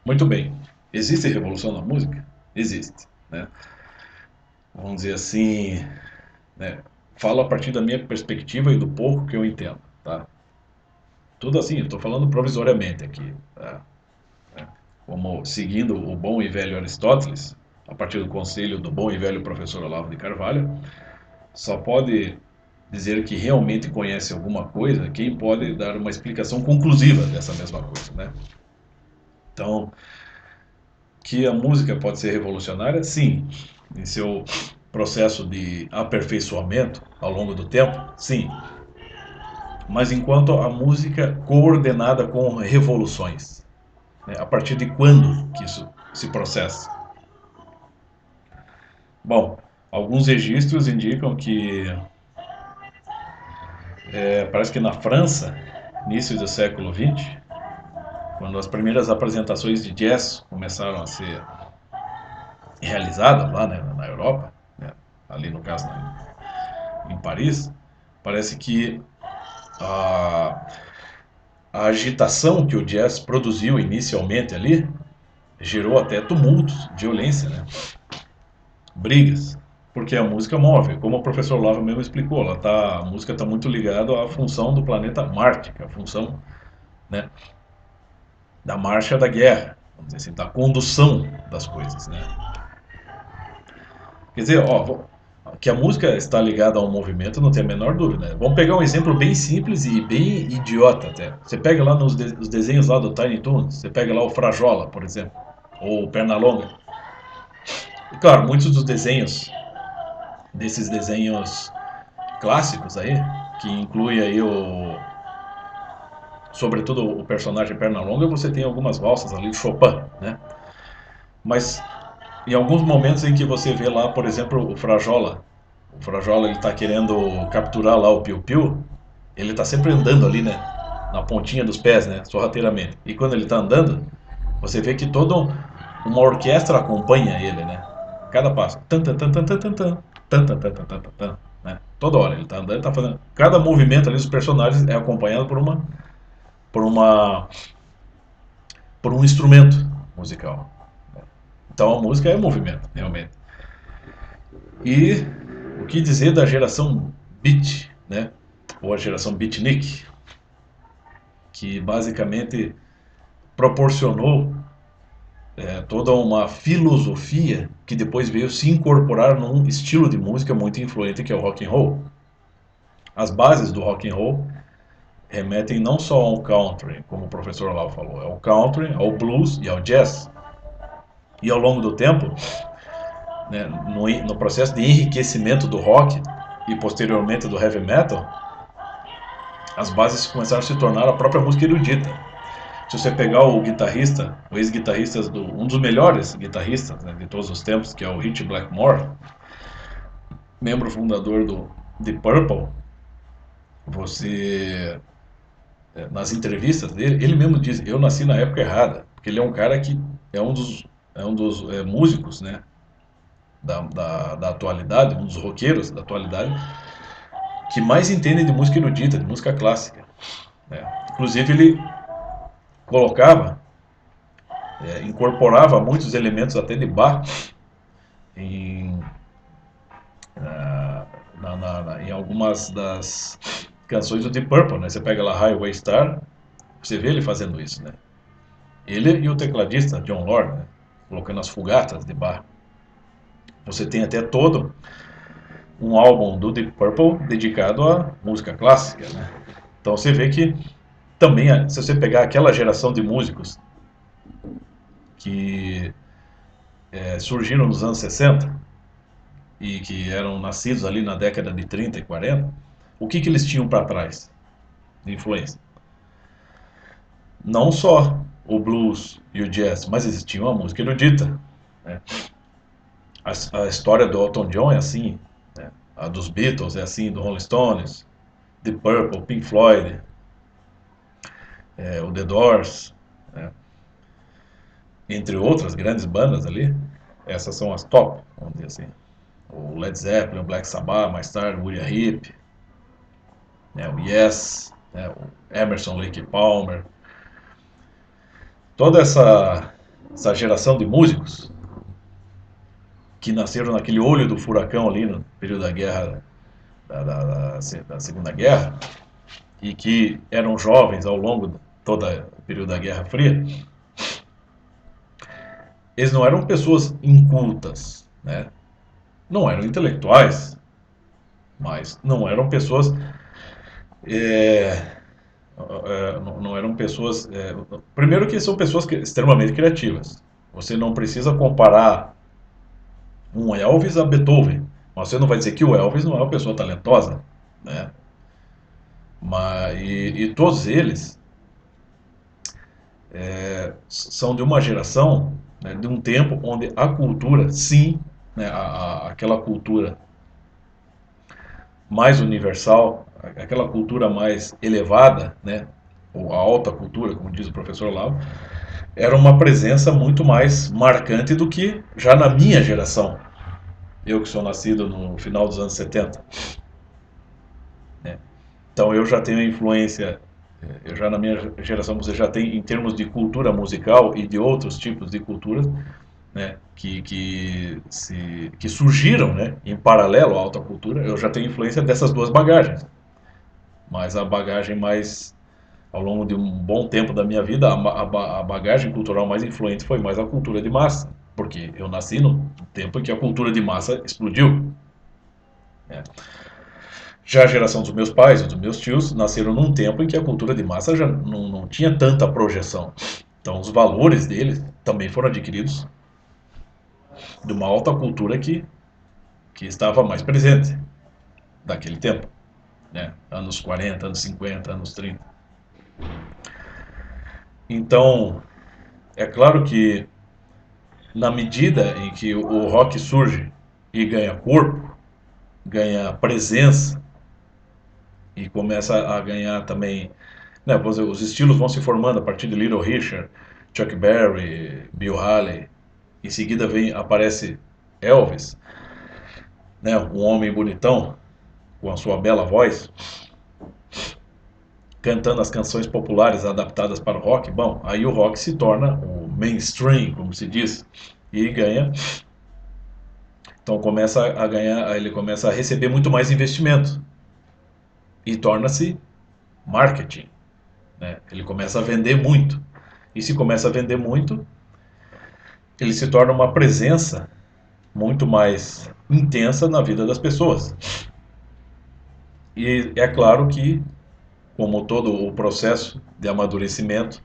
Muito bem. Existe revolução na música? Existe, né? Vamos dizer assim, né? Falo a partir da minha perspectiva e do pouco que eu entendo, tá? Tudo assim, eu estou falando provisoriamente aqui, tá? Como seguindo o bom e velho Aristóteles, a partir do conselho do bom e velho professor Olavo de Carvalho, só pode dizer que realmente conhece alguma coisa quem pode dar uma explicação conclusiva dessa mesma coisa, né? Então, que a música pode ser revolucionária, sim, em seu processo de aperfeiçoamento ao longo do tempo, sim. Mas enquanto a música coordenada com revoluções, né? A partir de quando que isso se processa? Bom, alguns registros indicam que parece que na França, início do século XX, quando as primeiras apresentações de jazz começaram a ser realizadas lá, né, na Europa, né, ali no caso em Paris, parece que a, a agitação que o jazz produziu inicialmente ali gerou até tumultos, violência, né, brigas, porque a música move, como o professor Lava mesmo explicou, a música está muito ligada à função do planeta Marte, que é a função, né, da marcha da guerra, vamos dizer assim, da condução das coisas, né? Quer dizer, ó, que a música está ligada ao movimento, não tem a menor dúvida, né? Vamos pegar um exemplo bem simples e bem idiota até. Você pega lá os desenhos lá do Tiny Toons, você pega lá o Frajola, por exemplo, ou o Pernalonga. E claro, muitos dos desenhos, desses desenhos clássicos aí, que inclui aí sobretudo o personagem Pernalonga, você tem algumas valsas ali de Chopin, né? Mas em alguns momentos em que você vê lá, por exemplo, o Frajola ele está querendo capturar lá o Piu Piu, ele está sempre andando ali, né, na pontinha dos pés, né, sorrateiramente. E quando ele está andando, você vê que toda uma orquestra acompanha ele, né? Cada passo, tan tan tan tan tan tan tan tan tan tan tan tan tan, tan, né? Toda hora ele está andando, está fazendo. Cada movimento ali dos personagens é acompanhado por uma por um instrumento musical. Então a música é movimento, realmente. E o que dizer da geração beat, né? Ou a geração beatnik, que basicamente proporcionou toda uma filosofia que depois veio se incorporar num estilo de música muito influente que é o rock and roll. As bases do rock and roll remetem não só ao country, como o professor Lau falou, ao country, ao blues e ao jazz. E ao longo do tempo, né, no processo de enriquecimento do rock e posteriormente do heavy metal, as bases começaram a se tornar a própria música erudita. Se você pegar o guitarrista, o ex-guitarrista, um dos melhores guitarristas, né, de todos os tempos, que é o Ritchie Blackmore, membro fundador do The Purple, você, nas entrevistas dele, ele mesmo diz, eu nasci na época errada, porque ele é um cara que é um dos músicos, né, da atualidade, um dos roqueiros da atualidade, que mais entende de música erudita, de música clássica, né? Inclusive ele colocava, incorporava muitos elementos até de Bach em, em algumas das canções do Deep Purple, né? Você pega lá Highway Star, você vê ele fazendo isso, né? Ele e o tecladista John Lord, né? Colocando as fugatas de Bach. Você tem até todo um álbum do Deep Purple dedicado à música clássica, né? Então você vê que também, se você pegar aquela geração de músicos que surgiram nos anos 60 e que eram nascidos ali na década de 30 e 40, o que, que eles tinham para trás de influência? Não só o blues e o jazz, mas existia uma música erudita, né? A história do Elton John é assim, né? A dos Beatles é assim, do Rolling Stones, The Purple, Pink Floyd, o The Doors, né? Entre outras grandes bandas ali. Essas são as top, vamos dizer assim. O Led Zeppelin, o Black Sabbath, mais tarde o Uriah Heep, né? O Yes, né? O Emerson, Lake Palmer. Toda essa essa geração de músicos que nasceram naquele olho do furacão ali no período da guerra, da Segunda Guerra, e que eram jovens ao longo de todo o período da Guerra Fria, eles não eram pessoas incultas, né? Não eram intelectuais, mas não eram pessoas é, não eram pessoas. Primeiro que são pessoas extremamente criativas. Você não precisa comparar um Elvis a Beethoven. Mas você não vai dizer que o Elvis não é uma pessoa talentosa, né? E todos eles são de uma geração, né, de um tempo onde a cultura, sim, né, aquela cultura mais universal, aquela cultura mais elevada, né, ou a alta cultura, como diz o professor Lau, era uma presença muito mais marcante do que já na minha geração. Eu que sou nascido no final dos anos 70. Né? Então eu já tenho influência, eu já na minha geração você já tem em termos de cultura musical e de outros tipos de culturas, né, que surgiram, né, em paralelo à alta cultura, eu já tenho influência dessas duas bagagens. Mas a bagagem mais, ao longo de um bom tempo da minha vida, a bagagem cultural mais influente foi mais a cultura de massa, porque eu nasci no tempo em que a cultura de massa explodiu. Né? Já a geração dos meus pais e dos meus tios nasceram num tempo em que a cultura de massa já não tinha tanta projeção. Então os valores deles também foram adquiridos de uma alta cultura que estava mais presente daquele tempo. Né? Anos 40, anos 50, anos 30. Então, é claro que na medida em que o rock surge e ganha corpo, ganha presença e começa a ganhar também, né, os estilos vão se formando a partir de Little Richard, Chuck Berry, Bill Haley, em seguida aparece Elvis, né, um homem bonitão com a sua bela voz, cantando as canções populares adaptadas para o rock. Bom, aí o rock se torna o mainstream, como se diz, e ganha. Então começa a ganhar, ele começa a receber muito mais investimento e torna-se marketing, né? Ele começa a vender muito. E se começa a vender muito, ele se torna uma presença muito mais intensa na vida das pessoas. E é claro que, como todo o processo de amadurecimento,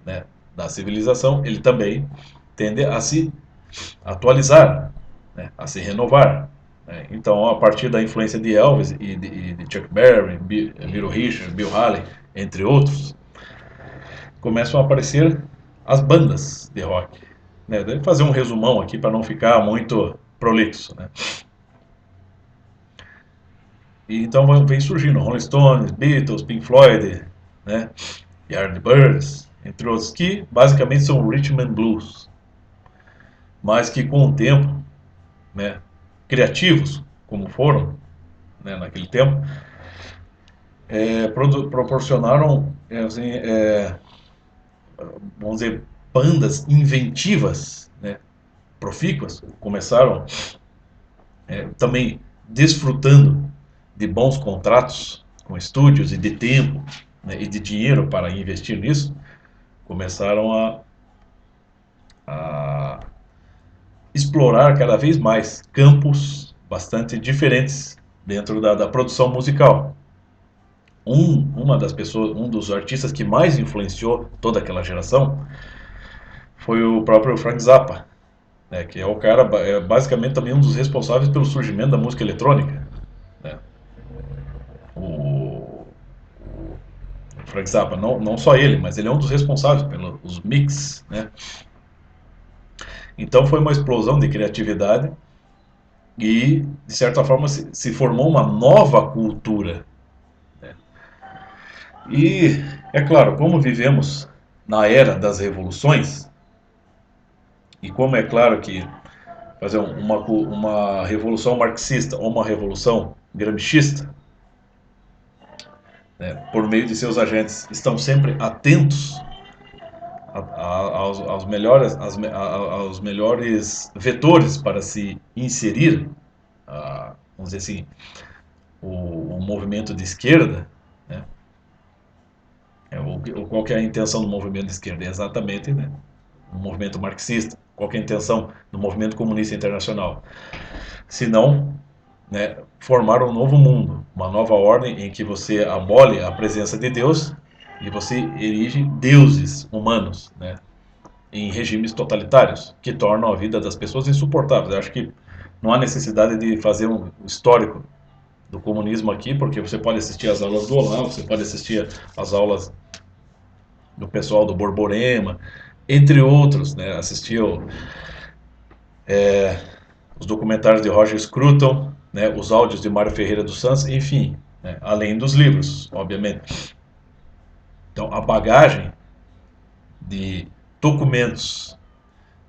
né, da civilização, ele também tende a se atualizar, né, a se renovar. Né? Então, a partir da influência de Elvis e de Chuck Berry, Little Richard, Bill Haley, entre outros, começam a aparecer as bandas de rock. Né? Deve fazer um resumão aqui para não ficar muito prolixo. Né? E então vem surgindo Rolling Stones, Beatles, Pink Floyd, né? Yardbirds, entre outros, que basicamente são rhythm and blues, mas que com o tempo, né, criativos como foram, né, naquele tempo, proporcionaram, assim, vamos dizer, bandas inventivas, né, profícuas, começaram também desfrutando de bons contratos com estúdios e de tempo, né, e de dinheiro para investir nisso, começaram a explorar cada vez mais campos bastante diferentes dentro da produção musical. Uma das pessoas, um dos artistas que mais influenciou toda aquela geração foi o próprio Frank Zappa, né, que é o cara, basicamente também um dos responsáveis pelo surgimento da música eletrônica. Né. O Frank Zappa, não só ele, mas ele é um dos responsáveis pelos mix. Né. Então foi uma explosão de criatividade e, de certa forma, se formou uma nova cultura. Né. E, é claro, como vivemos na era das revoluções, e como é claro que fazer uma revolução marxista ou uma revolução gramscista, né, por meio de seus agentes, estão sempre atentos aos melhores vetores para se inserir, vamos dizer assim, o movimento de esquerda, né? Qual que é a intenção do movimento de esquerda? É exatamente, né, o movimento marxista. Qual que é a intenção do movimento comunista internacional? Se não, né, formar um novo mundo, uma nova ordem em que você abole a presença de Deus e você erige deuses humanos, né, em regimes totalitários, que tornam a vida das pessoas insuportáveis. Eu acho que não há necessidade de fazer um histórico do comunismo aqui, porque você pode assistir às aulas do Olavo, você pode assistir às aulas do pessoal do Borborema, entre outros, né? Assistir os documentários de Roger Scruton, né? Os áudios de Mário Ferreira dos Santos, enfim, né? Além dos livros, obviamente. Então, a bagagem de documentos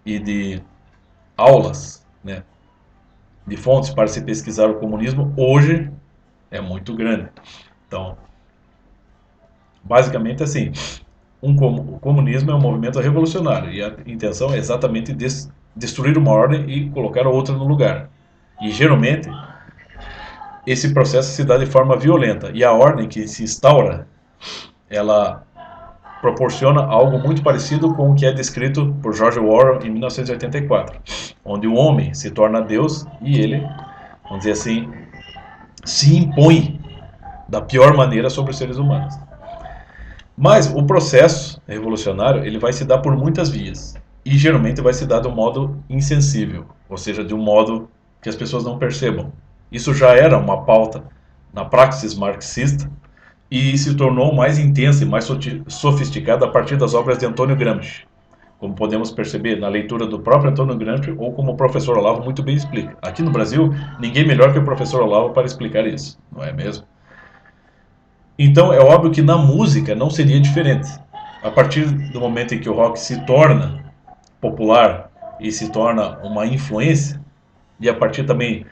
e de aulas, né, de fontes para se pesquisar o comunismo hoje é muito grande. Então, basicamente assim, o comunismo é um movimento revolucionário e a intenção é exatamente destruir uma ordem e colocar outra no lugar. E geralmente esse processo se dá de forma violenta e a ordem que se instaura, ela proporciona algo muito parecido com o que é descrito por George Orwell em 1984, onde o homem se torna Deus e ele, vamos dizer assim, se impõe da pior maneira sobre os seres humanos. Mas o processo revolucionário ele vai se dar por muitas vias e geralmente vai se dar de um modo insensível, ou seja, de um modo que as pessoas não percebam. Isso já era uma pauta na praxis marxista e se tornou mais intensa e mais sofisticada a partir das obras de Antônio Gramsci, como podemos perceber na leitura do próprio Antônio Gramsci ou como o professor Olavo muito bem explica. Aqui no Brasil, ninguém melhor que o professor Olavo para explicar isso, não é mesmo? Então é óbvio que na música não seria diferente. A partir do momento em que o rock se torna popular e se torna uma influência, e a partir também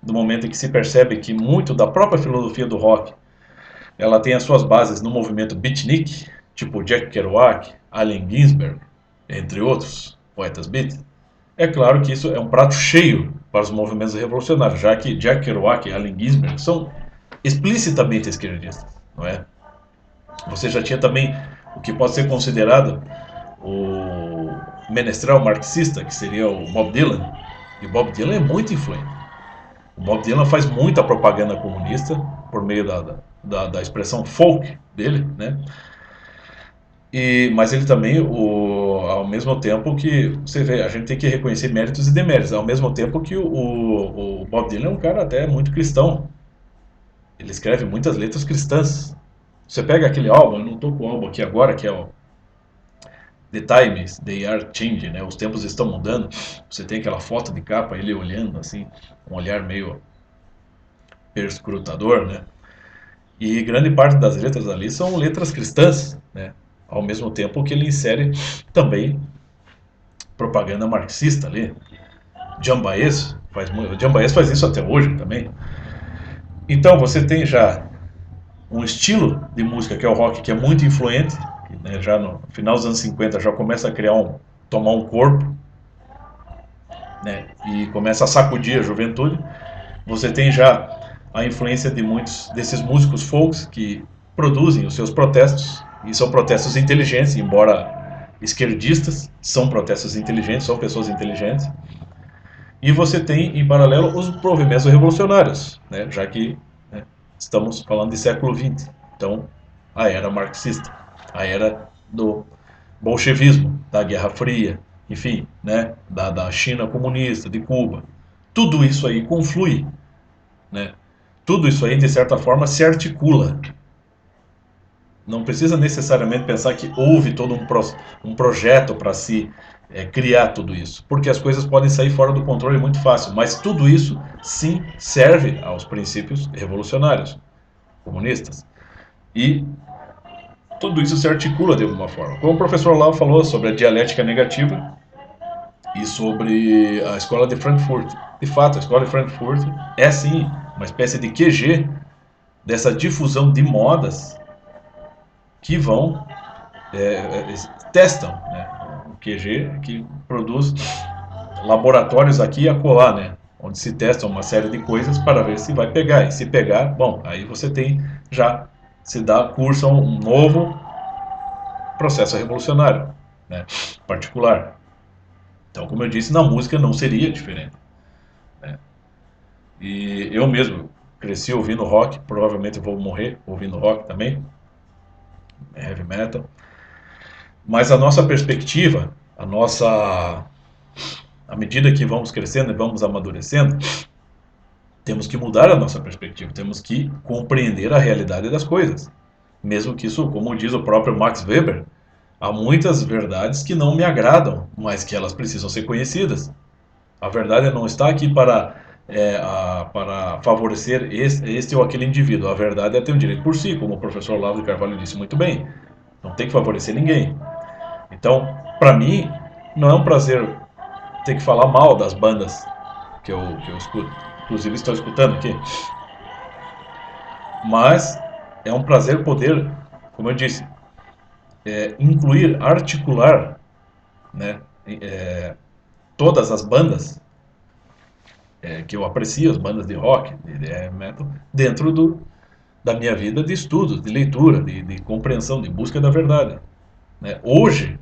do momento em que se percebe que muito da própria filosofia do rock ela tem as suas bases no movimento beatnik, tipo Jack Kerouac, Allen Ginsberg, entre outros poetas beat. É claro que isso é um prato cheio para os movimentos revolucionários, já que Jack Kerouac e Allen Ginsberg são explicitamente esquerdistas, não é? Você já tinha também o que pode ser considerado o menestrel marxista, que seria o Bob Dylan. E o Bob Dylan é muito influente. O Bob Dylan faz muita propaganda comunista por meio da expressão folk dele, né? Mas ele também, ao mesmo tempo que, você vê, a gente tem que reconhecer méritos e deméritos, ao mesmo tempo que o Bob Dylan é um cara até muito cristão. Ele escreve muitas letras cristãs. Você pega aquele álbum, eu não estou com o álbum aqui agora, que é o The Times, They Are Changing, né? Os tempos estão mudando. Você tem aquela foto de capa, ele olhando assim, um olhar meio perscrutador, né? E grande parte das letras ali são letras cristãs, né? Ao mesmo tempo que ele insere também propaganda marxista ali. John Baez faz isso até hoje também. Então você tem já um estilo de música que é o rock que é muito influente, né, já no final dos anos 50 já começa a tomar um corpo, né, e começa a sacudir a juventude. Você tem já a influência de muitos desses músicos folks que produzem os seus protestos, e são protestos inteligentes, embora esquerdistas, são protestos inteligentes, são pessoas inteligentes. E você tem, em paralelo, os movimentos revolucionários, né, já que, né, estamos falando de século XX. Então, a era marxista, a era do bolchevismo, da Guerra Fria, enfim, né, da China comunista, de Cuba. Tudo isso aí conflui, né? Tudo isso aí, de certa forma, se articula. Não precisa necessariamente pensar que houve todo um projeto para se criar tudo isso, porque as coisas podem sair fora do controle muito fácil, mas tudo isso sim serve aos princípios revolucionários, comunistas. E tudo isso se articula de alguma forma. Como o professor Lau falou sobre a dialética negativa e sobre a escola de Frankfurt. De fato, a escola de Frankfurt é sim uma espécie de QG dessa difusão de modas que vão testam, né? O QG que produz laboratórios aqui e acolá, né? Onde se testam uma série de coisas para ver se vai pegar. E se pegar, bom, aí você tem já se dá curso a um novo processo revolucionário, né? Particular. Então, como eu disse, na música não seria diferente, né? E eu mesmo cresci ouvindo rock, provavelmente vou morrer ouvindo rock também, heavy metal. Mas a nossa perspectiva, à medida que vamos crescendo e vamos amadurecendo, temos que mudar a nossa perspectiva, temos que compreender a realidade das coisas. Mesmo que isso, como diz o próprio Max Weber, há muitas verdades que não me agradam, mas que elas precisam ser conhecidas. A verdade não está aqui para favorecer este ou aquele indivíduo. A verdade é ter o direito por si, como o professor Olavo de Carvalho disse muito bem. Não tem que favorecer ninguém. Então, para mim, não é um prazer ter que falar mal das bandas que eu escuto. Inclusive, estou escutando aqui. Mas é um prazer poder, como eu disse, incluir, articular, né, todas as bandas que eu aprecio, as bandas de rock, de heavy metal, dentro da minha vida de estudos, de leitura, de compreensão, de busca da verdade, né? Hoje,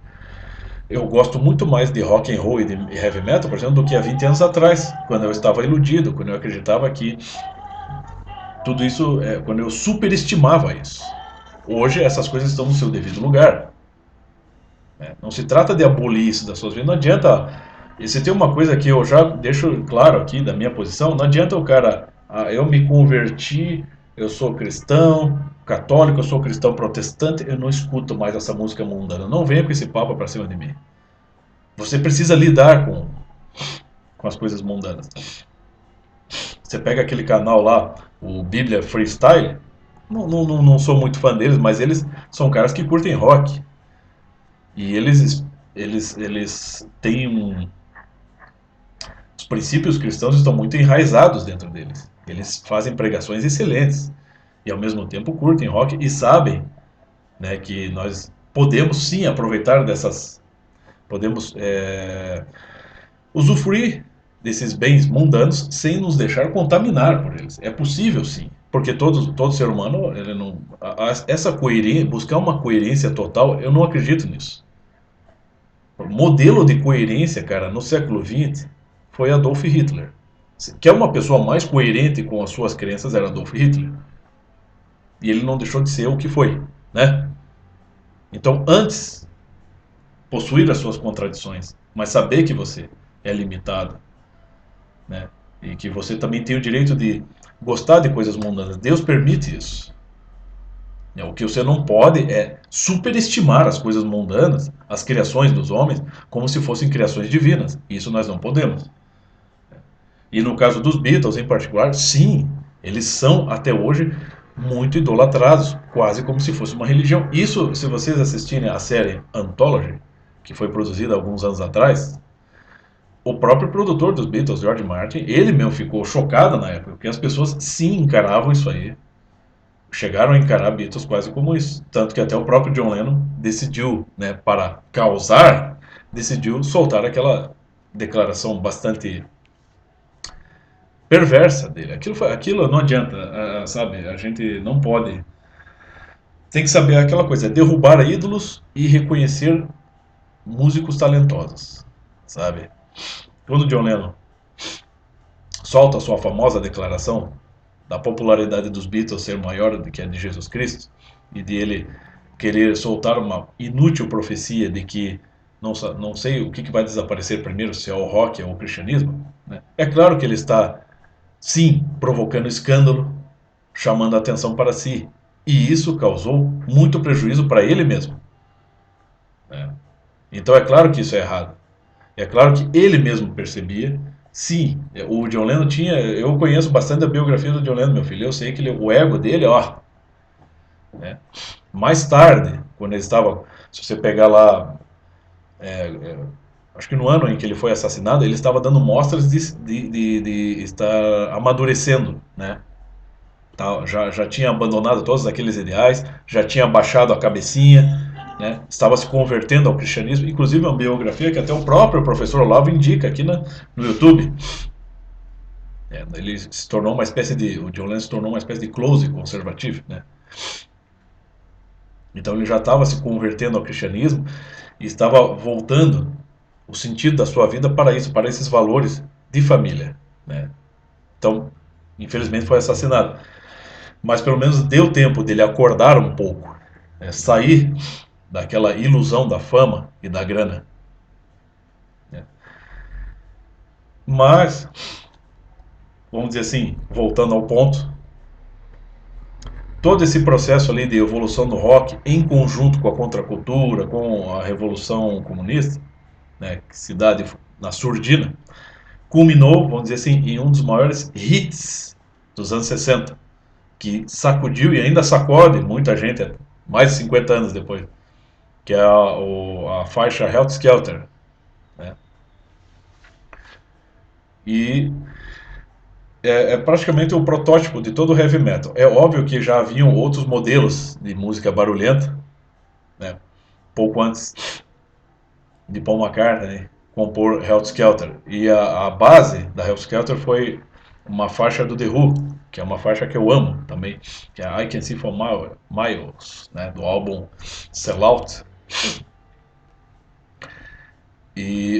eu gosto muito mais de rock and roll e de heavy metal, por exemplo, do que há 20 anos atrás, quando eu estava iludido, quando eu acreditava que tudo isso, quando eu superestimava isso. Hoje, essas coisas estão no seu devido lugar, né? Não se trata de abolir isso das suas vidas, não adianta. E se tem uma coisa que eu já deixo claro aqui da minha posição, não adianta o cara, eu me converti, eu sou cristão, católico, eu sou cristão protestante, eu não escuto mais essa música mundana. Não venha com esse papo para cima de mim. Você precisa lidar com as coisas mundanas. Você pega aquele canal lá, o Bíblia Freestyle, não sou muito fã deles, mas eles são caras que curtem rock. E eles têm os princípios cristãos estão muito enraizados dentro deles. Eles fazem pregações excelentes e ao mesmo tempo curtem rock e sabem, né, que nós podemos sim aproveitar podemos usufruir desses bens mundanos sem nos deixar contaminar por eles. É possível sim, porque todo ser humano, ele não, essa coerência, buscar uma coerência total, eu não acredito nisso. O modelo de coerência, cara, no século XX foi Adolf Hitler. Que é uma pessoa mais coerente com as suas crenças era Adolf Hitler. E ele não deixou de ser o que foi, né? Então, antes, possuir as suas contradições, mas saber que você é limitado, né? E que você também tem o direito de gostar de coisas mundanas. Deus permite isso. O que você não pode é superestimar as coisas mundanas, as criações dos homens, como se fossem criações divinas. Isso nós não podemos. E no caso dos Beatles em particular, sim, eles são até hoje muito idolatrados, quase como se fosse uma religião. Isso, se vocês assistirem a série Anthology, que foi produzida alguns anos atrás, o próprio produtor dos Beatles, George Martin, ele mesmo ficou chocado na época, porque as pessoas sim encaravam isso aí. Chegaram a encarar Beatles quase como isso. Tanto que até o próprio John Lennon decidiu, né, para causar, decidiu soltar aquela declaração bastante perversa dele. Aquilo não adianta, sabe? A gente não pode. Tem que saber aquela coisa, derrubar ídolos e reconhecer músicos talentosos, sabe? Quando John Lennon solta a sua famosa declaração da popularidade dos Beatles ser maior do que a de Jesus Cristo e de ele querer soltar uma inútil profecia de que não sei o que vai desaparecer primeiro, se é o rock ou o cristianismo, né? É claro que ele está, sim, provocando escândalo, chamando a atenção para si. E isso causou muito prejuízo para ele mesmo, né? Então é claro que isso é errado. É claro que ele mesmo percebia. Sim, o John Lennon tinha. Eu conheço bastante a biografia do John Lennon, meu filho. Eu sei que o ego dele, ó. Né? Mais tarde, quando ele estava. Se você pegar lá. é, é, Acho que no ano em que ele foi assassinado, ele estava dando mostras de estar amadurecendo, né? Já tinha abandonado todos aqueles ideais, já tinha baixado a cabecinha, né, estava se convertendo ao cristianismo, inclusive uma biografia que até o próprio professor Olavo indica aqui no YouTube. Ele se tornou uma espécie de, o John Lennon se tornou uma espécie de close conservativo, né? Então ele já estava se convertendo ao cristianismo e estava voltando o sentido da sua vida para isso, para esses valores de família, né? Então, infelizmente foi assassinado, mas pelo menos deu tempo dele acordar um pouco, né? Sair daquela ilusão da fama e da grana, né? Mas, vamos dizer assim, voltando ao ponto, todo esse processo ali de evolução do rock, em conjunto com a contracultura, com a revolução comunista, né, que se dá na surdina, culminou, vamos dizer assim, em um dos maiores hits dos anos 60, que sacudiu e ainda sacode muita gente, mais de 50 anos depois, que é a faixa Helter Skelter, né? E é praticamente o protótipo de todo o heavy metal. É óbvio que já haviam outros modelos de música barulhenta, né? Pouco antes de Paul McCartney compor Helter Skelter. E a base da Helter Skelter foi uma faixa do The Who, que é uma faixa que eu amo também, que é I Can See For Miles, né, do álbum Sellout.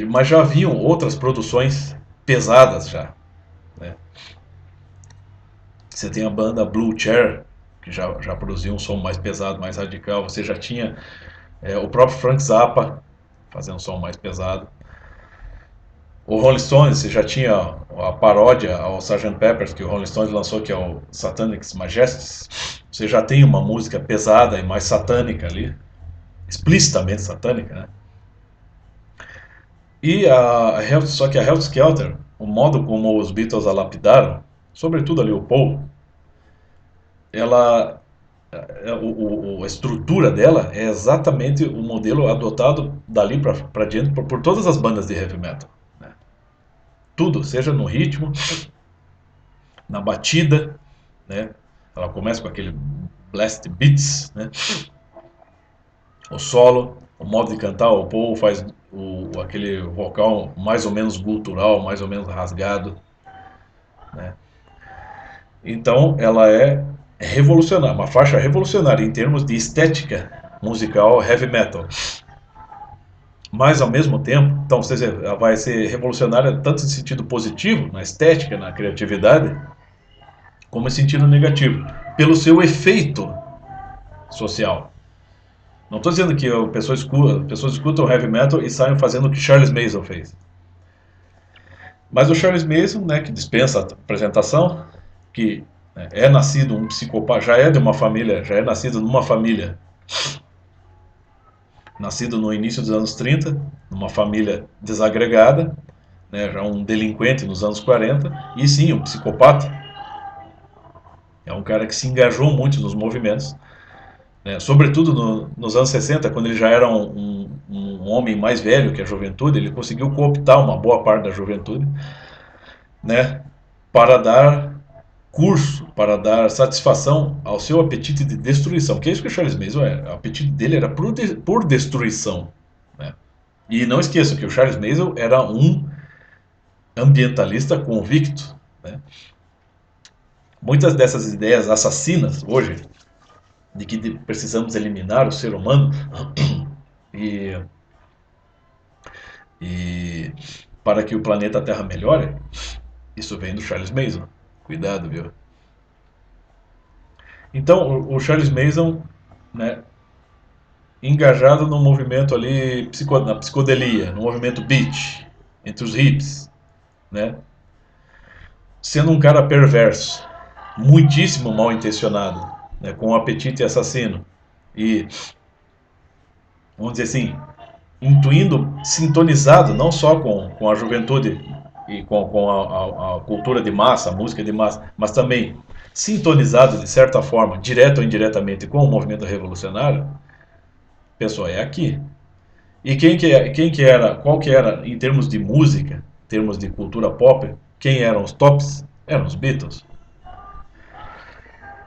Mas já haviam outras produções pesadas já, né? Você tem a banda Blue Chair, que já produziu um som mais pesado, mais radical. Você já tinha o próprio Frank Zappa fazendo um som mais pesado. O Rolling Stones, você já tinha a paródia ao Sgt. Pepper, que o Rolling Stones lançou, que é o Satanic Majesties. Você já tem uma música pesada e mais satânica ali, explicitamente satânica, né? Só que a Helter Skelter, o modo como os Beatles a lapidaram, sobretudo ali o Paul, ela, a estrutura dela é exatamente o modelo adotado dali para diante por todas as bandas de heavy metal, né? Tudo, seja no ritmo, na batida, né? Ela começa com aquele blast beats, né? O solo, o modo de cantar, o Paul faz aquele vocal mais ou menos gutural, mais ou menos rasgado, né? Então ela é revolucionária, uma faixa revolucionária em termos de estética musical heavy metal. Mas ao mesmo tempo, então, ela vai ser revolucionária tanto em sentido positivo, na estética, na criatividade, como em sentido negativo, pelo seu efeito social. Não estou dizendo que pessoas escutam heavy metal e saem fazendo o que Charles Manson fez. Mas o Charles Manson, né, que dispensa a apresentação, que é nascido um psicopata, já é de uma família, já é nascido numa família, nascido no início dos anos 30, numa família desagregada, né, já um delinquente nos anos 40, e sim, um psicopata. É um cara que se engajou muito nos movimentos, né, sobretudo nos anos 60, quando ele já era um homem mais velho que a juventude, ele conseguiu cooptar uma boa parte da juventude, né, para dar curso, para dar satisfação ao seu apetite de destruição, que é isso que o Charles Manson era. O apetite dele era por destruição, né? E não esqueça que o Charles Manson era um ambientalista convicto, né? Muitas dessas ideias assassinas hoje, de que precisamos eliminar o ser humano e, e para que o planeta Terra melhore, isso vem do Charles Manson. Cuidado, viu? Então, o Charles Manson, né, engajado no movimento ali, na psicodelia, no movimento beat, entre os hips, né? Sendo um cara perverso, muitíssimo mal intencionado, né? Com um apetite assassino e, vamos dizer assim, intuindo, sintonizado não só com a juventude e com a cultura de massa, a música de massa, mas também sintonizado de certa forma, direto ou indiretamente, com o movimento revolucionário. Pessoal, é aqui. E quem que era, qual que era, em termos de música, em termos de cultura pop, quem eram os tops? Eram os Beatles.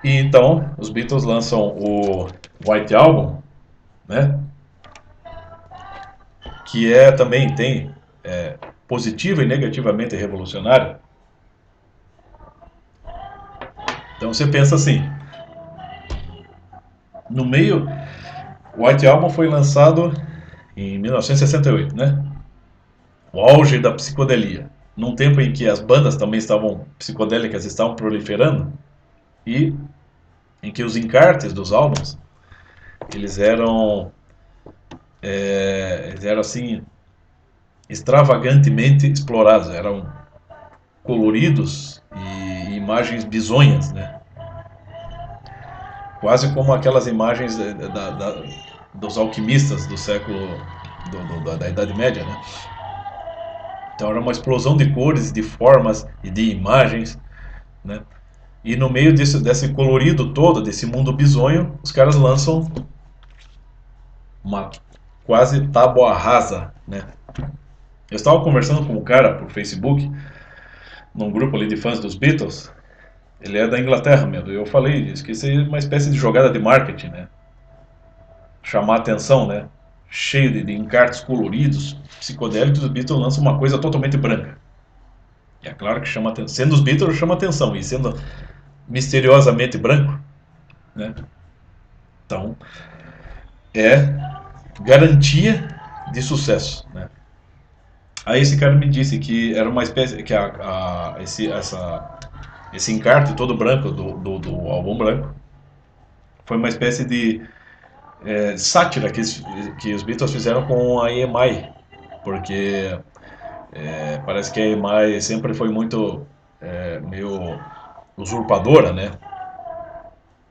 E então, os Beatles lançam o White Album, né? que também tem positiva e negativamente revolucionário. Então você pensa assim, no meio, o White Album foi lançado em 1968, né? O auge da psicodelia, num tempo em que as bandas também estavam psicodélicas, estavam proliferando, e em que os encartes dos álbuns eles eram assim extravagantemente explorados, eram coloridos e imagens bizonhas, né? Quase como aquelas imagens dos alquimistas do século da Idade Média, né? Então era uma explosão de cores, de formas e de imagens, né? E no meio desse colorido todo, desse mundo bizonho, os caras lançam uma quase tábua rasa, né? Eu estava conversando com um cara por Facebook, num grupo ali de fãs dos Beatles. Ele é da Inglaterra mesmo. Eu falei, disse que isso é uma espécie de jogada de marketing, né? Chamar atenção, né? Cheio de encartes coloridos, psicodélicos, os Beatles lançam uma coisa totalmente branca. E é claro que chama atenção. Sendo os Beatles, chama atenção. E sendo misteriosamente branco, né? Então, é garantia de sucesso, né? Aí esse cara me disse que era uma espécie que esse encarte todo branco do álbum branco foi uma espécie de sátira que os Beatles fizeram com a EMI, porque parece que a EMI sempre foi muito meio usurpadora, né?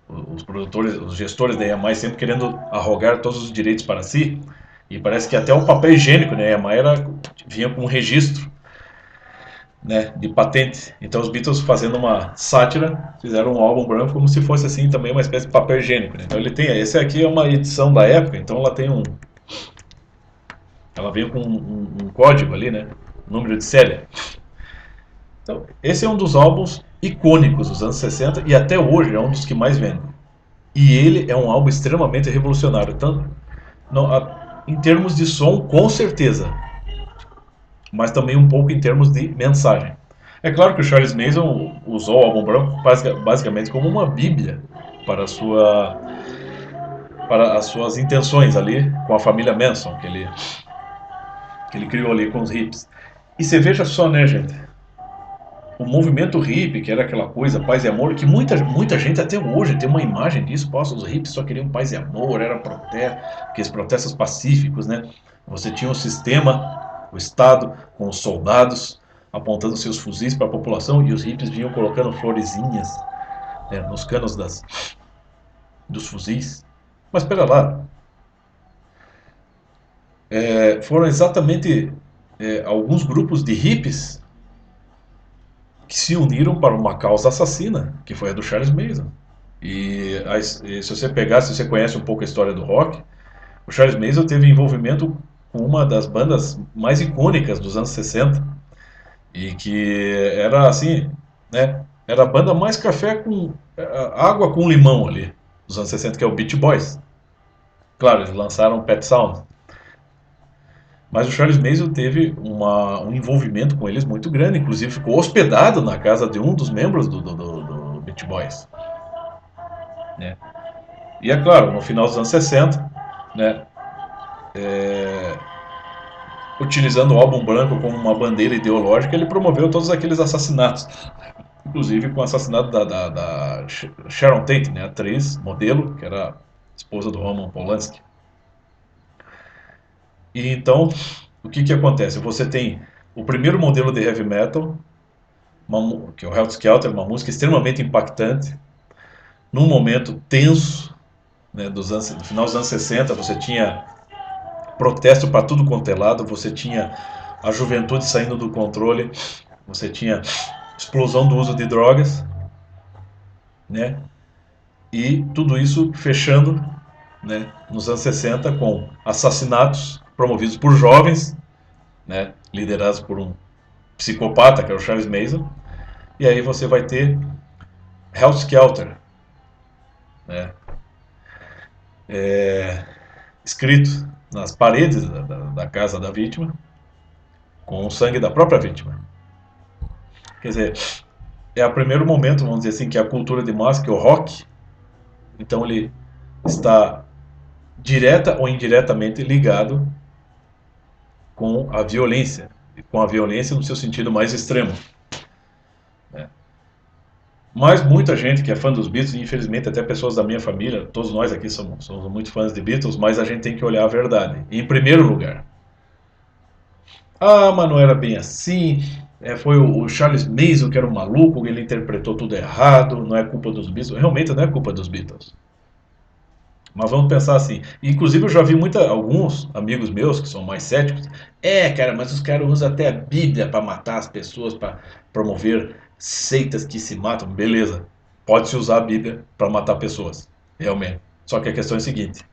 Os produtores, os gestores da EMI sempre querendo arrogar todos os direitos para si, e parece que até o papel higiênico, né? A EMI vinha com um registro, né, de patente. Então os Beatles, fazendo uma sátira, fizeram um álbum branco como se fosse assim também uma espécie de papel higiênico, né? Então ele tem, esse aqui é uma edição da época, então ela veio com um código ali, né, número de série. Então esse é um dos álbuns icônicos dos anos 60 e até hoje é um dos que mais vendem. E ele é um álbum extremamente revolucionário, tanto em termos de som, com certeza, mas também um pouco em termos de mensagem. É claro que o Charles Manson usou o álbum branco basicamente como uma bíblia para, para as suas intenções ali com a família Manson, que ele criou ali com os hippies. E você veja só, né, gente? O movimento hippie, que era aquela coisa, paz e amor, que muita gente até hoje tem uma imagem disso, poxa, os hippies só queriam paz e amor, era aqueles protestos pacíficos, né? Você tinha um sistema, o Estado, com os soldados apontando seus fuzis para a população e os hippies vinham colocando florezinhas, né, nos canos dos fuzis. Mas espera lá, foram exatamente alguns grupos de hippies que se uniram para uma causa assassina, que foi a do Charles Manson. E se você pegar, se você conhece um pouco a história do rock, o Charles Manson teve envolvimento com uma das bandas mais icônicas dos anos 60 e que era assim, né? Era a banda mais café com água com limão ali dos anos 60, que é o Beach Boys. Claro, eles lançaram Pet Sound, mas o Charles Manson teve um envolvimento com eles muito grande, inclusive ficou hospedado na casa de um dos membros do Beach Boys, né? E é claro, no final dos anos 60, né, utilizando o álbum branco como uma bandeira ideológica, ele promoveu todos aqueles assassinatos, inclusive com o assassinato da Sharon Tate, né, atriz, modelo, que era esposa do Roman Polanski. E então, o que acontece? Você tem o primeiro modelo de heavy metal, que é o Helter Skelter, uma música extremamente impactante, num momento tenso, né, no final dos anos 60, você tinha protesto para tudo quanto é lado, você tinha a juventude saindo do controle, você tinha explosão do uso de drogas, né? E tudo isso fechando, né, nos anos 60 com assassinatos promovidos por jovens, né, liderados por um psicopata, que é o Charles Manson. E aí você vai ter Helter Skelter, né, escrito nas paredes da casa da vítima com o sangue da própria vítima. Quer dizer, é o primeiro momento, vamos dizer assim, que a cultura de massa, que é o rock, então ele está direta ou indiretamente ligado com a violência no seu sentido mais extremo. Né? Mas muita gente que é fã dos Beatles, infelizmente até pessoas da minha família, todos nós aqui somos muito fãs de Beatles, mas a gente tem que olhar a verdade. Em primeiro lugar, mas não era bem assim, foi o Charles Manson que era um maluco, ele interpretou tudo errado, não é culpa dos Beatles. Realmente não é culpa dos Beatles. Mas vamos pensar assim. Inclusive eu já vi alguns amigos meus que são mais céticos. Cara, mas os caras usam até a Bíblia para matar as pessoas, para promover seitas que se matam. Beleza. Pode-se usar a Bíblia para matar pessoas. Realmente. Só que a questão é a seguinte.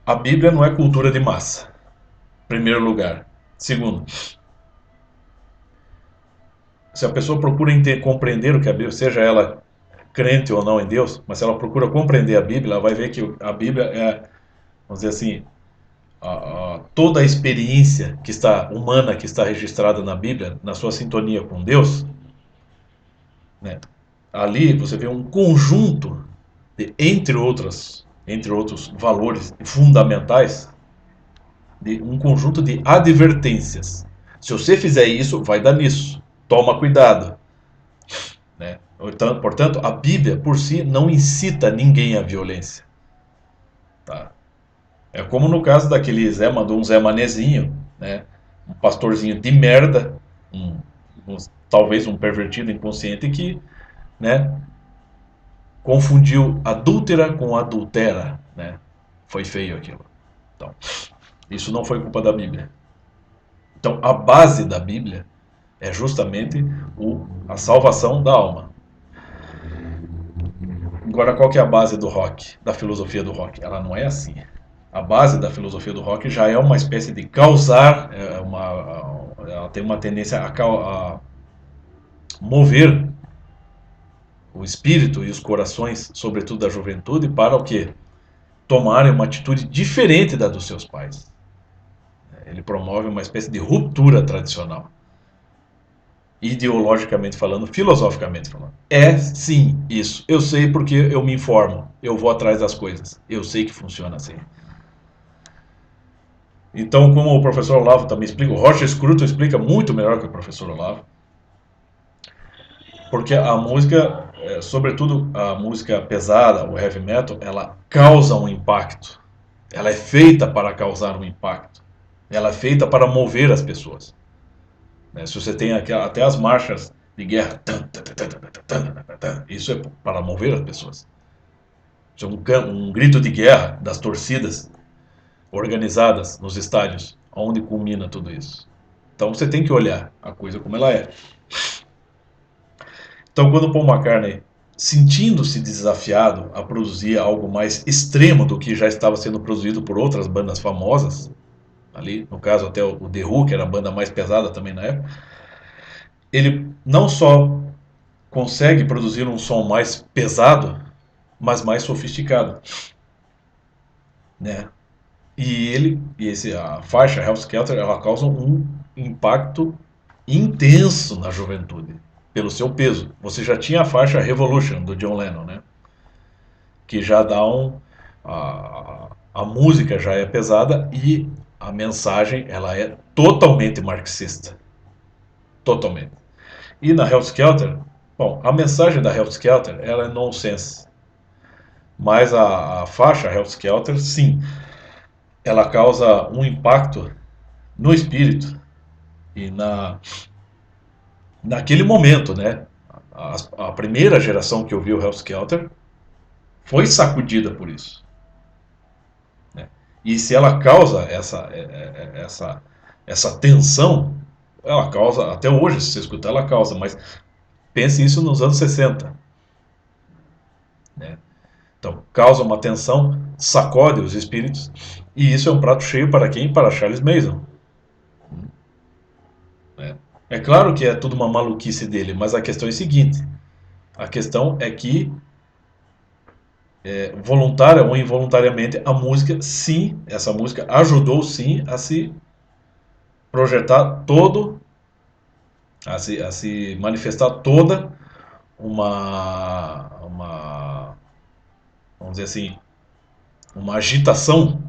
A Bíblia não é cultura de massa. Primeiro lugar. Segundo, se a pessoa procura compreender o que a Bíblia, seja ela crente ou não em Deus, mas se ela procura compreender a Bíblia, ela vai ver que a Bíblia é, vamos dizer assim, toda a experiência humana que está registrada na Bíblia, na sua sintonia com Deus, né? Ali você vê um conjunto de, entre outros valores fundamentais, de um conjunto de advertências. Se você fizer isso, vai dar nisso. Toma cuidado. Né? Portanto, a Bíblia por si não incita ninguém à violência. Tá? É como no caso daquele um Zé Manezinho, né? Um pastorzinho de merda, um, talvez um pervertido inconsciente que, né, confundiu adúltera com adultera, né? Foi feio aquilo. Então, isso não foi culpa da Bíblia. Então, a base da Bíblia é justamente a salvação da alma. Agora, qual que é a base do rock, da filosofia do rock? Ela não é assim. A base da filosofia do rock já é uma espécie de causar, ela tem uma tendência a mover o espírito e os corações, sobretudo da juventude, para o quê? Tomarem uma atitude diferente da dos seus pais. Ele promove uma espécie de ruptura tradicional. Ideologicamente falando, filosoficamente falando. É sim isso. Eu sei porque eu me informo. Eu vou atrás das coisas. Eu sei que funciona assim. Então, como o professor Olavo também explica, o Roger Scruton explica muito melhor que o professor Olavo, porque a música, sobretudo a música pesada, o heavy metal, ela causa um impacto. Ela é feita para causar um impacto. Ela é feita para mover as pessoas. Se você tem até as marchas de guerra, isso é para mover as pessoas. Isso é um grito de guerra das torcidas organizadas nos estádios, onde culmina tudo isso. Então você tem que olhar a coisa como ela é. Então, quando o Paul McCartney, sentindo-se desafiado a produzir algo mais extremo do que já estava sendo produzido por outras bandas famosas, ali, no caso até o The Who, que era a banda mais pesada também na época, ele não só consegue produzir um som mais pesado, mas mais sofisticado, né? A faixa Hell's Skelter, ela causa um impacto intenso na juventude, pelo seu peso. Você já tinha a faixa Revolution, do John Lennon, né? Que já dá a música já é pesada e a mensagem ela é totalmente marxista. Totalmente. E na Hell's Skelter, bom, a mensagem da Hell's Skelter ela é nonsense. Mas a faixa Hell's Skelter, sim, ela causa um impacto no espírito e naquele momento, né? A primeira geração que ouviu Hell's Skelter foi sacudida por isso. Né? E se ela causa essa tensão, ela causa, até hoje, se você escutar, ela causa, mas pense isso nos anos 60. Né? Então, causa uma tensão, sacode os espíritos, e isso é um prato cheio para quem? Para Charles Manson. Né? É claro que é tudo uma maluquice dele, mas a questão é a seguinte: a questão é que voluntária ou involuntariamente, a música, sim, essa música ajudou sim a se projetar todo, a se manifestar toda vamos dizer assim, uma agitação,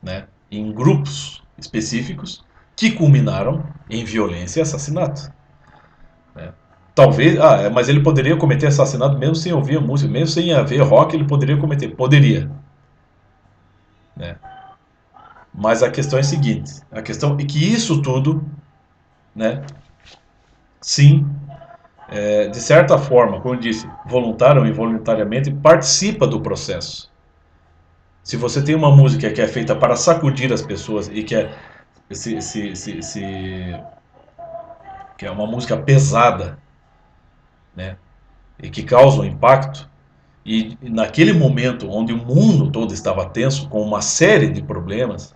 né, em grupos específicos que culminaram em violência e assassinato. Né? Talvez, mas ele poderia cometer assassinato mesmo sem ouvir a música, mesmo sem haver rock, ele poderia cometer, poderia, né? Mas a questão é a seguinte, a questão é que isso tudo, né, sim, de certa forma, como eu disse, voluntário ou involuntariamente, participa do processo. Se você tem uma música que é feita para sacudir as pessoas e que é uma música pesada, né, e que causa um impacto, e naquele momento onde o mundo todo estava tenso, com uma série de problemas,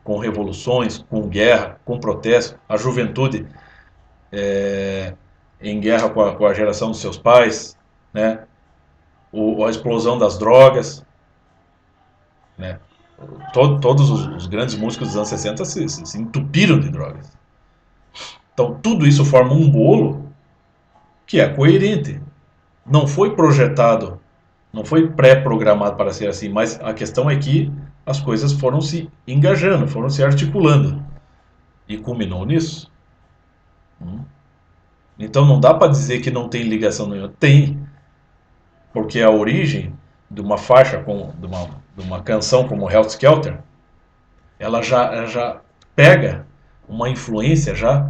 com revoluções, com guerra, com protesto, a juventude em guerra com a geração dos seus pais, né, a explosão das drogas, né, todos os grandes músicos dos anos 60 se entupiram de drogas. Então tudo isso forma um bolo que é coerente. Não foi projetado, não foi pré-programado para ser assim, mas a questão é que as coisas foram se engajando, foram se articulando e culminou nisso. Então não dá para dizer que não tem ligação nenhuma. Tem, porque a origem de uma faixa, de uma canção como Hell's Skelter, ela já pega uma influência já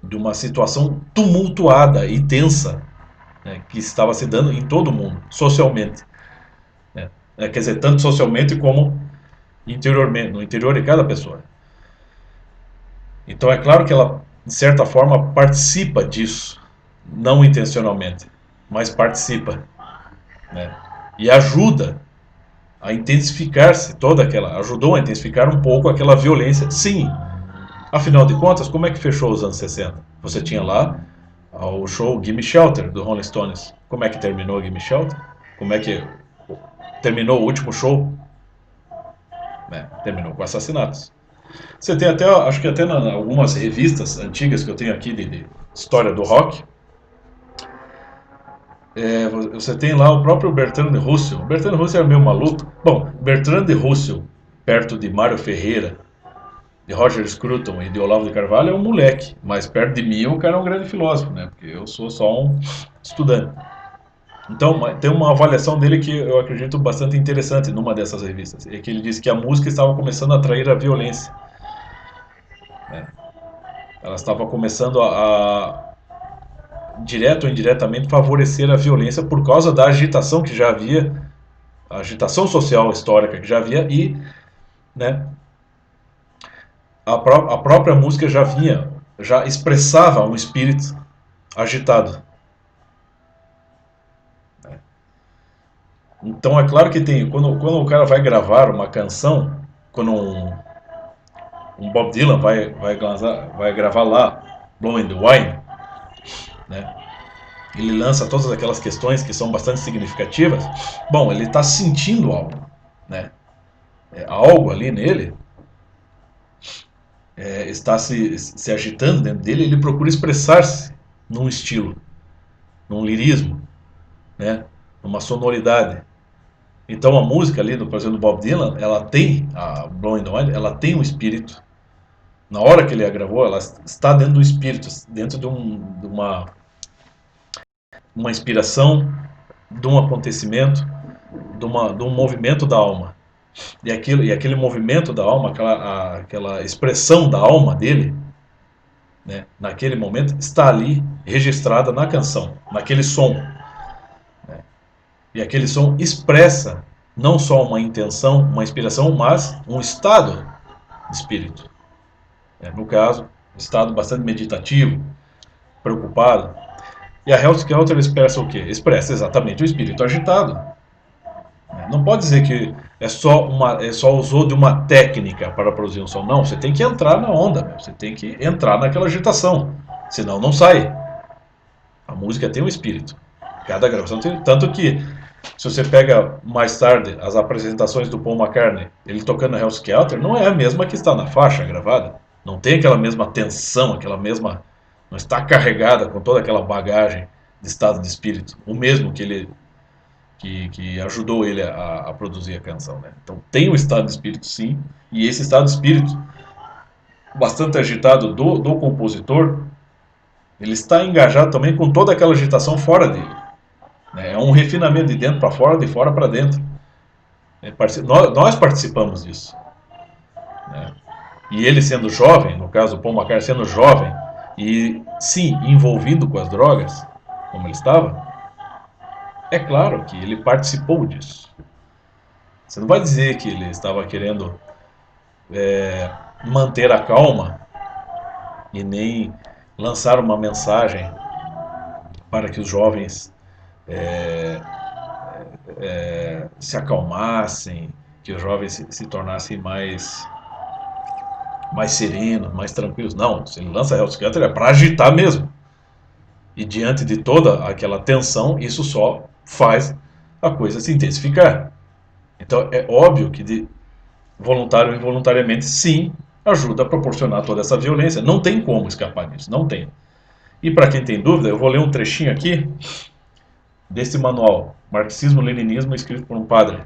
de uma situação tumultuada e tensa, né, que estava se dando em todo o mundo, socialmente. Né? Quer dizer, tanto socialmente como interiormente, no interior de cada pessoa. Então é claro que ela, de certa forma, participa disso, não intencionalmente, mas participa, né? E ajuda a intensificar-se toda aquela, ajudou a intensificar um pouco aquela violência, sim. Afinal de contas, como é que fechou os anos 60? Você tinha lá o show Gimme Shelter do Rolling Stones. Como é que terminou Gimme Shelter? Como é que terminou o último show? Né? Terminou com assassinatos. Você tem até, acho que até em algumas revistas antigas que eu tenho aqui de história do rock, você tem lá o próprio Bertrand Russell. O Bertrand Russell era meio maluco. Bom, Bertrand Russell, perto de Mário Ferreira, de Roger Scruton e de Olavo de Carvalho, é um moleque. Mas perto de mim o cara é um grande filósofo, né? Porque eu sou só um estudante. Então, tem uma avaliação dele que eu acredito bastante interessante numa dessas revistas. É que ele disse que a música estava começando a atrair a violência. Né? Ela estava começando direto ou indiretamente, favorecer a violência por causa da agitação que já havia, a agitação social histórica que já havia e, né, a própria música já vinha, já expressava um espírito agitado. Então é claro que tem, quando o cara vai gravar uma canção, quando um Bob Dylan vai gravar lá Blowing the Wine, né? Ele lança todas aquelas questões que são bastante significativas. Bom, ele está sentindo algo, né? Algo ali nele está se agitando dentro dele, ele procura expressar-se num estilo, num lirismo, né? Numa sonoridade. Então a música ali, por exemplo, do Bob Dylan, ela tem, a Blowing the Wind, ela tem um espírito. Na hora que ele a gravou, ela está dentro do espírito, dentro de uma inspiração, de um acontecimento, de um movimento da alma. E aquele movimento da alma, aquela expressão da alma dele, né, naquele momento, está ali registrada na canção, naquele som. Né? E aquele som expressa não só uma intenção, uma inspiração, mas um estado de espírito. No caso, um estado bastante meditativo, preocupado. E a Hell's Skelter expressa o quê? Expressa exatamente o espírito agitado. Não pode dizer que só usou de uma técnica para produzir um som. Não, você tem que entrar na onda, meu. Você tem que entrar naquela agitação. Senão não sai. A música tem um espírito. Cada gravação tem. Tanto que Se você pega mais tarde as apresentações do Paul McCartney, ele tocando Hell's Skelter, não é a mesma que está na faixa gravada. Não tem aquela mesma tensão, aquela mesma. Não está carregada com toda aquela bagagem de estado de espírito. O mesmo que ele que ajudou ele a produzir a canção. Né? Então tem um estado de espírito, sim, e esse estado de espírito, bastante agitado do compositor, ele está engajado também com toda aquela agitação fora dele. Né? É um refinamento de dentro para fora, de fora para dentro. Nós participamos disso. Né? E ele sendo jovem, no caso o Paul McCartney sendo jovem, e sim, envolvido com as drogas, como ele estava, é claro que ele participou disso. Você não vai dizer que ele estava querendo manter a calma e nem lançar uma mensagem para que os jovens se acalmassem, que os jovens se tornassem mais serenos, mais tranquilos. Não, se ele lança Hell's Skelter é para agitar mesmo. E diante de toda aquela tensão, isso só faz a coisa se intensificar. Então é óbvio que voluntário ou involuntariamente, sim, ajuda a proporcionar toda essa violência. Não tem como escapar disso, não tem. E para quem tem dúvida, eu vou ler um trechinho aqui desse manual, Marxismo-Leninismo, escrito por um padre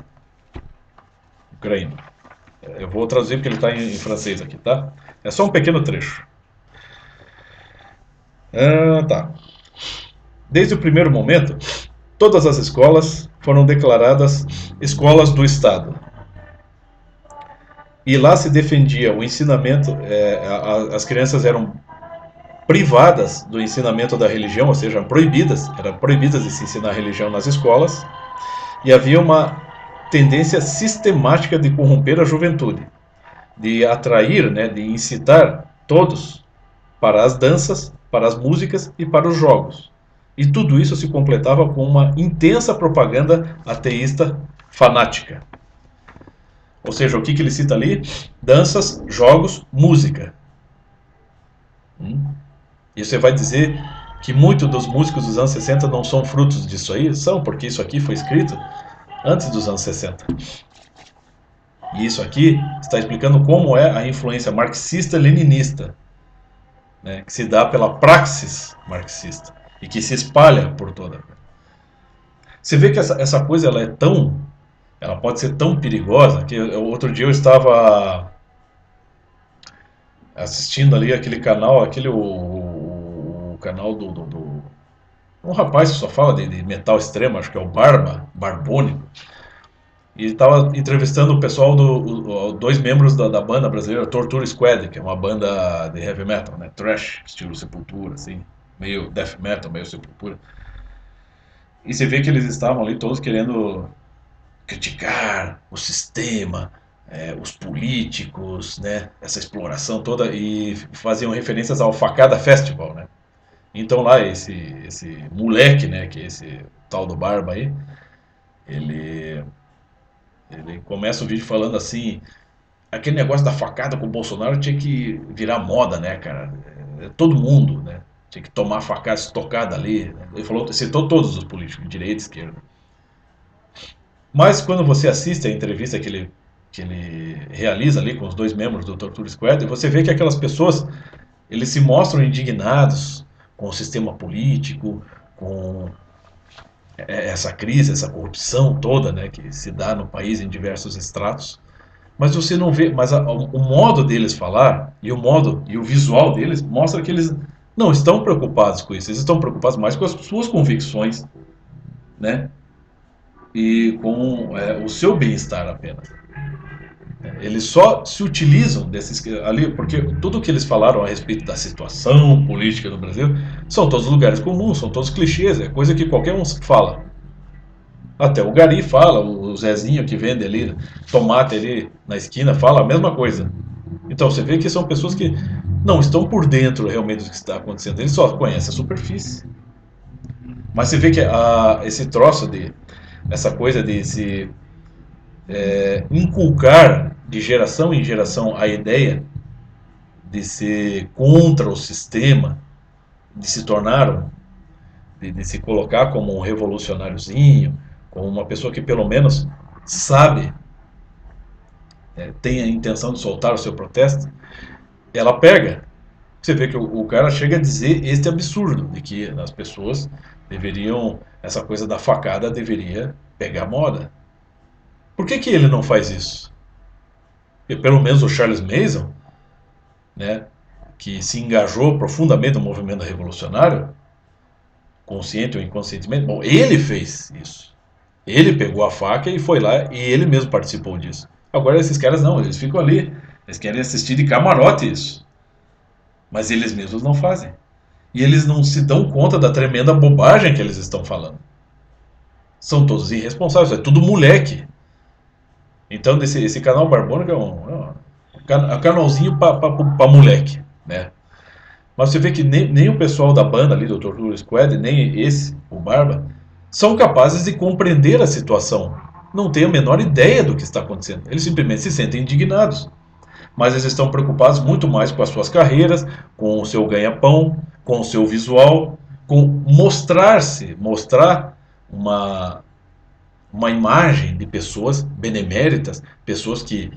ucraniano. Eu vou traduzir porque ele está em francês aqui, tá? É só um pequeno trecho. Tá. Desde o primeiro momento, todas as escolas foram declaradas escolas do Estado. E lá se defendia o ensinamento, as crianças eram privadas do ensinamento da religião, ou seja, eram proibidas de se ensinar a religião nas escolas, e havia uma tendência sistemática de corromper a juventude, de atrair, né, de incitar todos para as danças, para as músicas e para os jogos. E tudo isso se completava com uma intensa propaganda ateísta fanática. Ou seja, o que ele cita ali? Danças, jogos, música. E você vai dizer que muitos dos músicos dos anos 60 não são frutos disso aí? São, porque isso aqui foi escrito antes dos anos 60. E isso aqui está explicando como é a influência marxista-leninista, né, que se dá pela praxis marxista e que se espalha por toda. Você vê que essa coisa ela pode ser tão perigosa que outro dia eu estava assistindo ali aquele canal, o canal do um rapaz que só fala de metal extremo, acho que é o Barbone, e ele estava entrevistando o pessoal dois membros da banda brasileira Torture Squad, que é uma banda de heavy metal, né, thrash, estilo Sepultura, assim, meio death metal, meio Sepultura. E você vê que eles estavam ali todos querendo criticar o sistema, os políticos, né, essa exploração toda, e faziam referências ao Facada Festival, né. Então lá esse moleque, né, que é esse tal do Barba aí, ele ele começa o vídeo falando assim, aquele negócio da facada com o Bolsonaro tinha que virar moda, né, cara? Todo mundo, né? Tinha que tomar facada estocada ali. Né? Ele falou, citou todos os políticos, direita, esquerda. Mas quando você assiste a entrevista que ele realiza ali com os dois membros do Torture Squad, você vê que aquelas pessoas, eles se mostram indignados com o sistema político, com essa crise, essa corrupção toda, né, que se dá no país em diversos estratos. Mas você não vê, mas o modo deles falar e o modo e o visual deles mostra que eles não estão preocupados com isso, eles estão preocupados mais com as suas convicções, né? E com o seu bem-estar apenas. Eles só se utilizam desses ali, porque tudo que eles falaram a respeito da situação política no Brasil são todos lugares comuns, são todos clichês, é coisa que qualquer um fala. Até o Gari fala, o Zezinho que vende ali tomate ali na esquina fala a mesma coisa. Então você vê que são pessoas que não estão por dentro realmente do que está acontecendo, eles só conhecem a superfície. Mas você vê que esse troço essa coisa de se inculcar de geração em geração a ideia de ser contra o sistema, de se tornar, de se colocar como um revolucionáriozinho, com uma pessoa que pelo menos sabe, tem a intenção de soltar o seu protesto, ela pega. Você vê que o cara chega a dizer este absurdo de que as pessoas deveriam, essa coisa da facada deveria pegar moda. Por que que ele não faz isso? Porque pelo menos o Charles Manson, né, que se engajou profundamente no movimento revolucionário, consciente ou inconscientemente, bom, ele fez isso. Ele pegou a faca e foi lá e ele mesmo participou disso. Agora esses caras não, eles ficam ali, eles querem assistir de camarote isso, mas eles mesmos não fazem. E eles não se dão conta da tremenda bobagem que eles estão falando. São todos irresponsáveis, é tudo moleque. Então esse canal Barbônica é um canalzinho para moleque, né? Mas você vê que nem o pessoal da banda ali, do Torture Squad, nem esse, o Barba, são capazes de compreender a situação. Não têm a menor ideia do que está acontecendo. Eles simplesmente se sentem indignados. Mas eles estão preocupados muito mais com as suas carreiras, com o seu ganha-pão, com o seu visual, com mostrar uma, uma imagem de pessoas beneméritas, pessoas que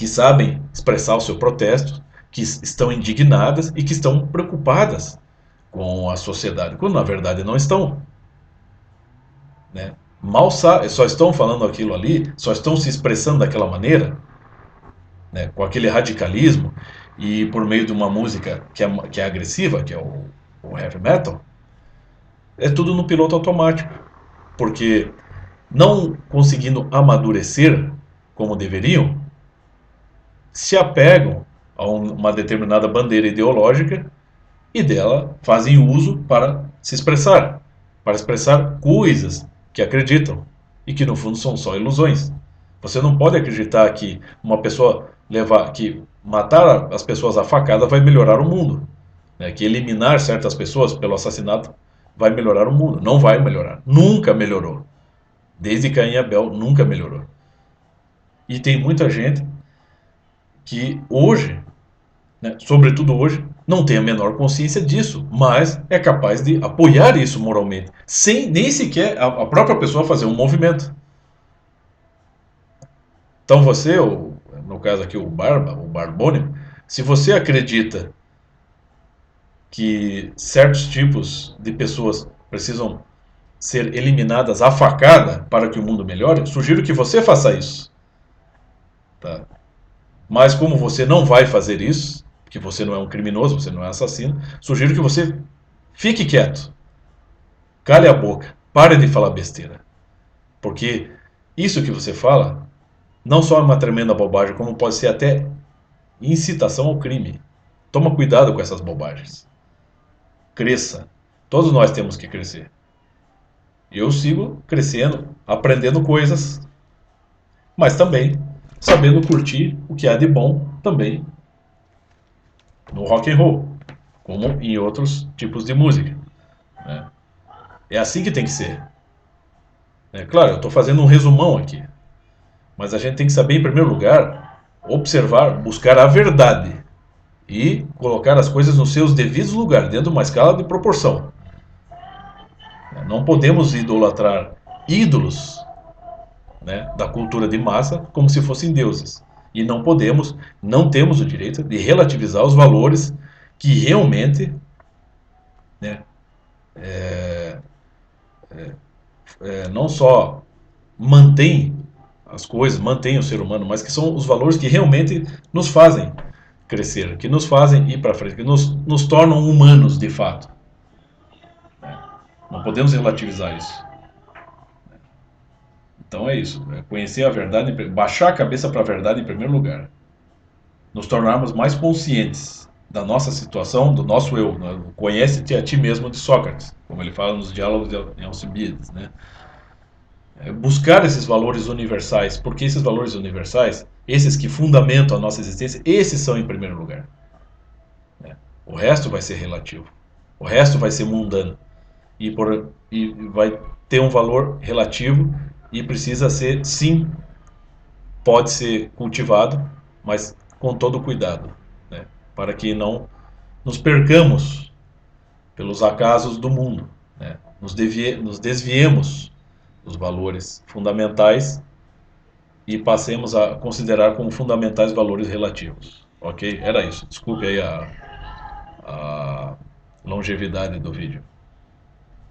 sabem expressar o seu protesto, que estão indignadas e que estão preocupadas com a sociedade, quando na verdade não estão, né? Mal só estão falando aquilo ali, só estão se expressando daquela maneira, né, com aquele radicalismo e por meio de uma música que é agressiva, que é o heavy metal, é tudo no piloto automático, porque não conseguindo amadurecer como deveriam, se apegam a uma determinada bandeira ideológica e dela fazem uso para expressar coisas que acreditam e que no fundo são só ilusões. Você não pode acreditar que uma pessoa que matar as pessoas à facada vai melhorar o mundo, né? Que eliminar certas pessoas pelo assassinato vai melhorar o mundo. Não vai melhorar. Nunca melhorou. Desde Caim e Abel nunca melhorou. E tem muita gente que hoje, né, sobretudo hoje, não tem a menor consciência disso, mas é capaz de apoiar isso moralmente, sem nem sequer a própria pessoa fazer um movimento. Então você, no caso aqui o Barbônio, se você acredita que certos tipos de pessoas precisam ser eliminadas à facada para que o mundo melhore, sugiro que você faça isso. Tá? Mas como você não vai fazer isso, que você não é um criminoso, você não é assassino, sugiro que você fique quieto, cale a boca, pare de falar besteira. Porque isso que você fala não só é uma tremenda bobagem, como pode ser até incitação ao crime. Toma cuidado com essas bobagens. Cresça. Todos nós temos que crescer. Eu sigo crescendo, aprendendo coisas, mas também sabendo curtir o que há de bom também no rock and roll, como em outros tipos de música, né? É assim que tem que ser. É claro, eu estou fazendo um resumão aqui, mas a gente tem que saber, em primeiro lugar, observar, buscar a verdade e colocar as coisas nos seus devidos lugares, dentro de uma escala de proporção. Não podemos idolatrar ídolos, né, da cultura de massa como se fossem deuses. E não temos o direito de relativizar os valores que realmente, né, não só mantêm as coisas, mantêm o ser humano, mas que são os valores que realmente nos fazem crescer, que nos fazem ir para frente, que nos tornam humanos de fato. Não podemos relativizar isso. Então é isso, é conhecer a verdade, baixar a cabeça para a verdade em primeiro lugar. Nos tornarmos mais conscientes da nossa situação, do nosso eu. Né? Conhece-te a ti mesmo de Sócrates, como ele fala nos diálogos de Alcibiades. Né? É buscar esses valores universais, porque esses valores universais, esses que fundamentam a nossa existência, esses são em primeiro lugar. Né? O resto vai ser relativo. O resto vai ser mundano. E vai ter um valor relativo e precisa ser, sim, pode ser cultivado, mas com todo cuidado, né? Para que não nos percamos pelos acasos do mundo. né? Nos desviemos dos valores fundamentais e passemos a considerar como fundamentais valores relativos. Ok? Era isso. Desculpe aí a longevidade do vídeo.